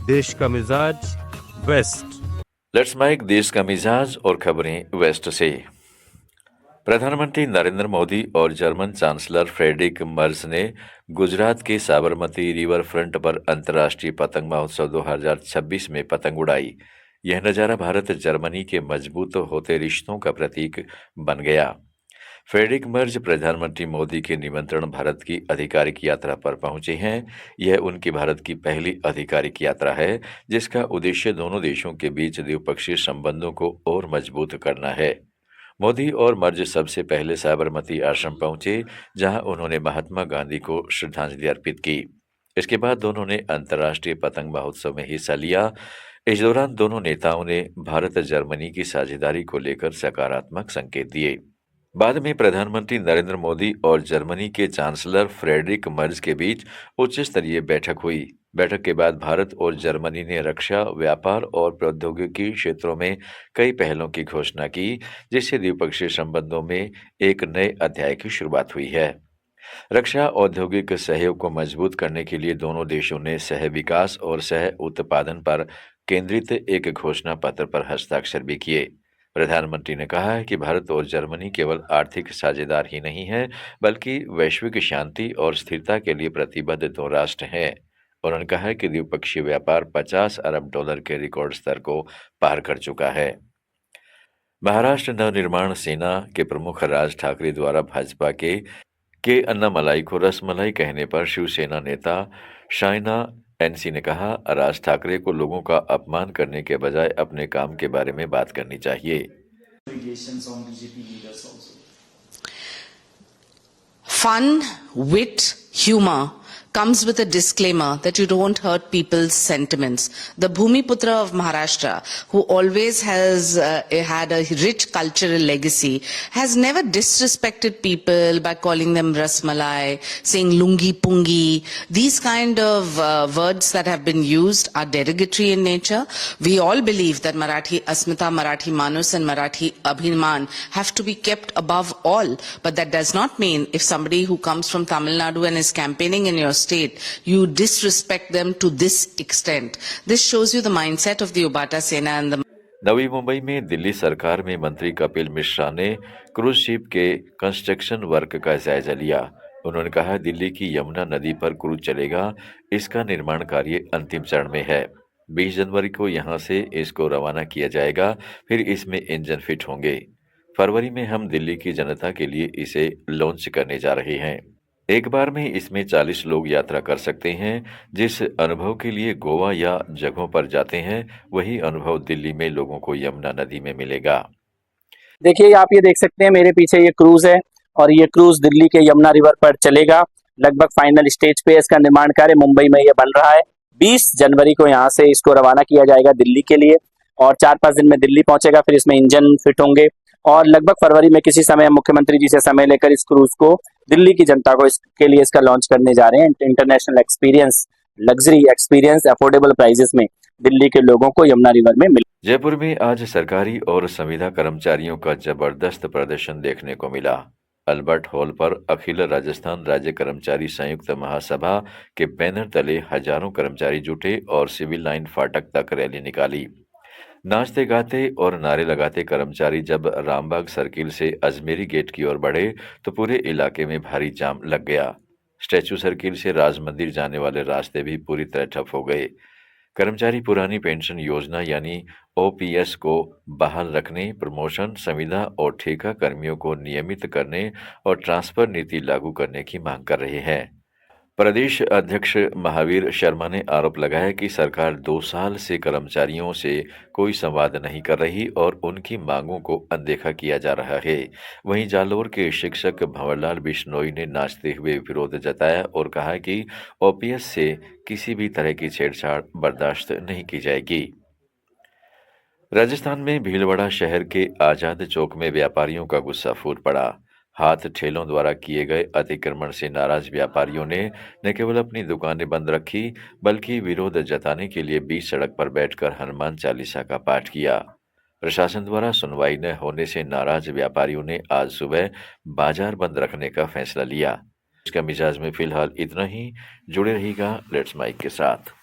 देश का मिजाज वेस्ट। लेट्स माइक देश का मिजाज और खबरें वेस्ट से। प्रधानमंत्री नरेंद्र मोदी और जर्मन चांसलर फ्रेडरिक मर्ज ने गुजरात के साबरमती रिवर फ्रंट पर अंतर्राष्ट्रीय पतंग महोत्सव 2026 में पतंग उड़ाई। यह नज़ारा भारत जर्मनी के मजबूत होते रिश्तों का प्रतीक बन गया। फ्रेडरिक मर्ज प्रधानमंत्री मोदी के निमंत्रण भारत की आधिकारिक यात्रा पर पहुंचे हैं। यह उनकी भारत की पहली आधिकारिक यात्रा है, जिसका उद्देश्य दोनों देशों के बीच द्विपक्षीय संबंधों को और मजबूत करना है। मोदी और मर्ज सबसे पहले साबरमती आश्रम पहुंचे, जहां उन्होंने महात्मा गांधी को श्रद्धांजलि अर्पित की। इसके बाद दोनों ने अंतर्राष्ट्रीय पतंग महोत्सव में हिस्सा लिया। इस दौरान दोनों नेताओं ने भारत जर्मनी की साझेदारी को लेकर सकारात्मक संकेत दिए। बाद में प्रधानमंत्री नरेंद्र मोदी और जर्मनी के चांसलर फ्रेडरिक मर्ज के बीच उच्च स्तरीय बैठक हुई। बैठक के बाद भारत और जर्मनी ने रक्षा, व्यापार और प्रौद्योगिकी क्षेत्रों में कई पहलों की घोषणा की, जिससे द्विपक्षीय संबंधों में एक नए अध्याय की शुरुआत हुई है। रक्षा औद्योगिक सहयोग को मजबूत करने के लिए दोनों देशों ने सह विकास और सह उत्पादन पर केंद्रित एक घोषणा पत्र पर हस्ताक्षर भी किए। प्रधानमंत्री ने कहा है कि भारत और जर्मनी केवल आर्थिक साझेदार ही नहीं है, बल्कि वैश्विक शांति और स्थिरता के लिए प्रतिबद्ध दो राष्ट्र हैं। उन्होंने कहा है कि द्विपक्षीय व्यापार 50 अरब डॉलर के रिकॉर्ड स्तर को पार कर चुका है। महाराष्ट्र नवनिर्माण सेना के प्रमुख राज ठाकरे द्वारा भाजपा के अन्नामलाई को रसमलाई कहने पर शिवसेना नेता शायना एनसी ने कहा, राज ठाकरे को लोगों का अपमान करने के बजाय अपने काम के बारे में बात करनी चाहिए। Fun, wit, humor comes with a disclaimer that you don't hurt people's sentiments. The Bhumiputra of Maharashtra, who always has had a rich cultural legacy, has never disrespected people by calling them rasmalai, saying lungi pungi. These kind of words that have been used are derogatory in nature. We all believe that Marathi Asmita, Marathi Manus and Marathi Abhiman have to be kept above all. But that does not mean if somebody who comes from Tamil Nadu and is campaigning in your state, you disrespect them to this extent. This shows you the mindset of the Ubata Sena and the Navi Mumbai में दिल्ली सरकार में मंत्री कपिल मिश्रा ने cruise ship के construction work का जायजा लिया। उन्होंने कहा, दिल्ली की यमुना नदी पर क्रूज चलेगा। इसका निर्माण कार्य अंतिम चरण में है। 20 जनवरी को यहां से इसको रवाना किया जाएगा, फिर इसमें इंजन फिट होंगे। फरवरी में हम दिल्ली की जनता के लिए इसे लॉन्च करने जा रहे हैं। एक बार में इसमें 40 लोग यात्रा कर सकते हैं। जिस अनुभव के लिए गोवा या जगहों पर जाते हैं, वही अनुभव दिल्ली में लोगों को यमुना नदी में मिलेगा। देखिए, आप ये देख सकते हैं मेरे पीछे ये क्रूज है और ये क्रूज दिल्ली के यमुना रिवर पर चलेगा। लगभग फाइनल स्टेज पे इसका निर्माण कार्य मुंबई में ये बन रहा है। 20 जनवरी को यहाँ से इसको रवाना किया जाएगा दिल्ली के लिए और 4-5 दिन में दिल्ली पहुंचेगा। फिर इसमें इंजन फिट होंगे और लगभग फरवरी में किसी समय मुख्यमंत्री जी से समय लेकर इस क्रूज को दिल्ली की जनता को इसके लिए इसका लॉन्च करने जा रहे हैं। International experience, luxury experience affordable prices में दिल्ली के लोगों को यमुना रिवर में मिले। जयपुर में आज सरकारी और संविदा कर्मचारियों का जबरदस्त प्रदर्शन देखने को मिला। अल्बर्ट हॉल पर अखिल राजस्थान राज्य कर्मचारी संयुक्त महासभा के बैनर तले हजारों कर्मचारी जुटे और सिविल लाइन फाटक तक रैली निकाली। नाचते गाते और नारे लगाते कर्मचारी जब रामबाग सर्किल से अजमेरी गेट की ओर बढ़े तो पूरे इलाके में भारी जाम लग गया। स्टैचू सर्किल से राज मंदिर जाने वाले रास्ते भी पूरी तरह ठप हो गए। कर्मचारी पुरानी पेंशन योजना यानी ओपीएस को बहाल रखने, प्रमोशन, संविदा और ठेका कर्मियों को नियमित करने और ट्रांसफर नीति लागू करने की मांग कर रहे हैं। प्रदेश अध्यक्ष महावीर शर्मा ने आरोप लगाया कि सरकार 2 साल से कर्मचारियों से कोई संवाद नहीं कर रही और उनकी मांगों को अनदेखा किया जा रहा है। वहीं जालोर के शिक्षक भंवरलाल बिश्नोई ने नाचते हुए विरोध जताया और कहा कि ओपीएस से किसी भी तरह की छेड़छाड़ बर्दाश्त नहीं की जाएगी। राजस्थान में भीलवाड़ा शहर के आजाद चौक में व्यापारियों का गुस्सा फूट पड़ा। हाथ ठेलों द्वारा किए गए अतिक्रमण से नाराज व्यापारियों ने न केवल अपनी दुकानें बंद रखी, बल्कि विरोध जताने के लिए बीच सड़क पर बैठकर हनुमान चालीसा का पाठ किया। प्रशासन द्वारा सुनवाई न होने से नाराज व्यापारियों ने आज सुबह बाजार बंद रखने का फैसला लिया। इसका मिजाज में फिलहाल इतना ही। जुड़े रहिएगा लेट्स माइक के साथ।